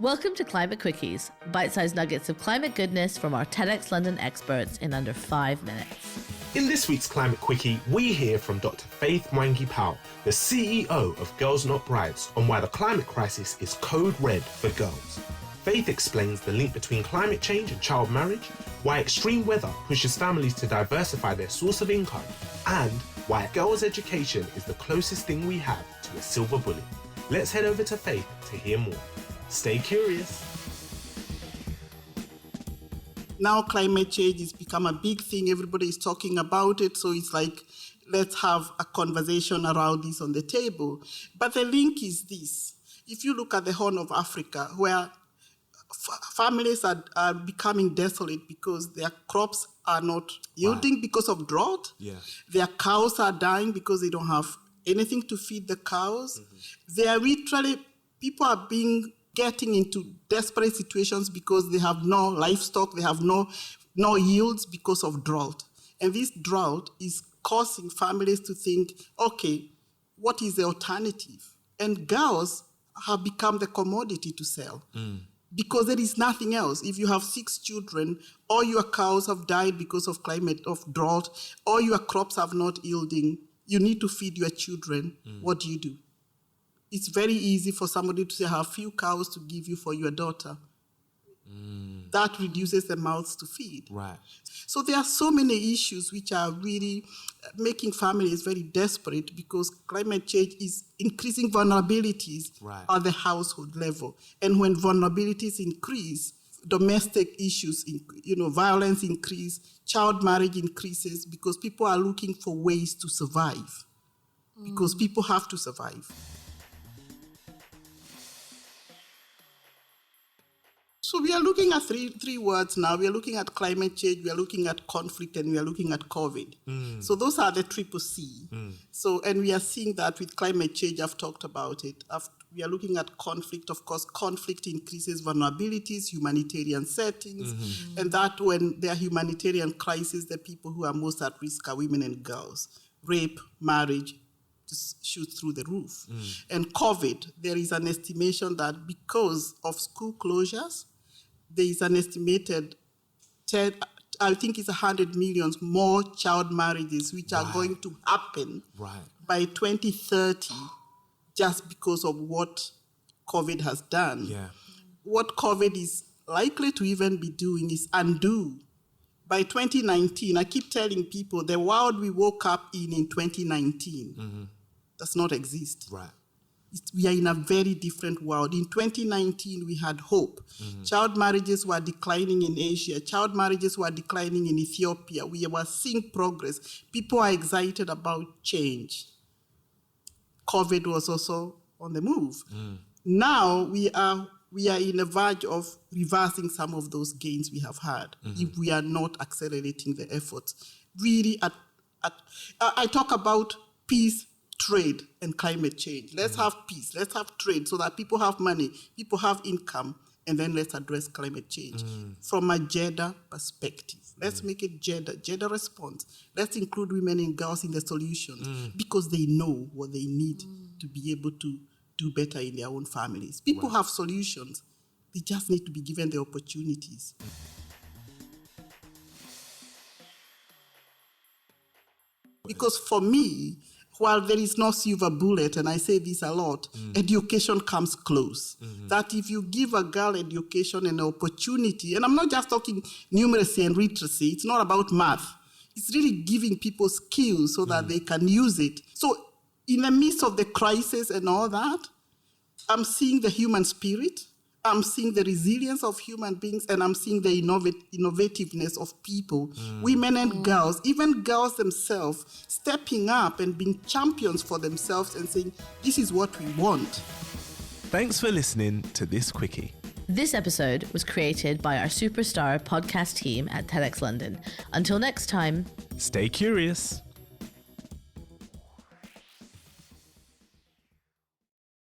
Welcome to Climate Quickies, bite-sized nuggets of climate goodness from our TEDxLondon experts in under 5 minutes. In this week's Climate Quickie, we hear from Dr. Faith Mwangi-Powell, the CEO of Girls Not Brides, on why the climate crisis is code red for girls. Faith explains the link between climate change and child marriage, why extreme weather pushes families to diversify their source of income, and why girls' education is the closest thing we have to a silver bullet. Let's head over to Faith to hear more. Stay curious. Now climate change has become a big thing. Everybody is talking about it. So it's like, let's have a conversation around this on the table. But the link is this. If you look at the Horn of Africa, where families are becoming desolate because their crops are not yielding because of drought. Yeah. Their cows are dying because they don't have anything to feed the cows. Mm-hmm. They are literally, people are getting into desperate situations because they have no livestock, they have no yields because of drought. And this drought is causing families to think, okay, what is the alternative? And girls have become the commodity to sell. Because there is nothing else. If you have 6 children, all your cows have died because of of drought, all your crops have not yielding, you need to feed your children. What do? It's very easy for somebody to say, I have few cows to give you for your daughter. That reduces the mouths to feed. Right. So there are so many issues which are really making families very desperate because climate change is increasing vulnerabilities at the household level. And when vulnerabilities increase, domestic issues, violence increase, child marriage increases because people are looking for ways to survive. Because people have to survive. So we are looking at three words now. We are looking at climate change, we are looking at conflict, and we are looking at COVID. So those are the triple C. So, and we are seeing that with climate change, I've talked about it. We are looking at conflict. Of course, conflict increases vulnerabilities, humanitarian settings, and that when there are humanitarian crises, the people who are most at risk are women and girls. Rape, marriage, just shoot through the roof. And COVID, there is an estimation that because of school closures, there is an estimated 100 million more child marriages which are going to happen by 2030 just because of what COVID has done. Yeah. What COVID is likely to even be doing is undo. By 2019, I keep telling people the world we woke up in 2019 does not exist. Right. We are in a very different world. In 2019, we had hope. Child marriages were declining in Asia. Child marriages were declining in Ethiopia. We were seeing progress. People are excited about change. COVID was also on the move. Now we are in the verge of reversing some of those gains we have had if we are not accelerating the efforts. Really, I talk about peace, trade, and climate change. Let's have peace, let's have trade so that people have money, people have income, and then let's address climate change from a gender perspective. Let's make it gender response. Let's include women and girls in the solutions because they know what they need to be able to do better in their own families. People have solutions. They just need to be given the opportunities. Because for me, while there is no silver bullet, and I say this a lot, education comes close. That if you give a girl education and opportunity, and I'm not just talking numeracy and literacy, it's not about math. It's really giving people skills so that they can use it. So in the midst of the crisis and all that, I'm seeing the human spirit, I'm seeing the resilience of human beings, and I'm seeing the innovativeness of people, women and girls, even girls themselves, stepping up and being champions for themselves and saying, this is what we want. Thanks for listening to this Quickie. This episode was created by our superstar podcast team at TEDxLondon. Until next time, Stay curious.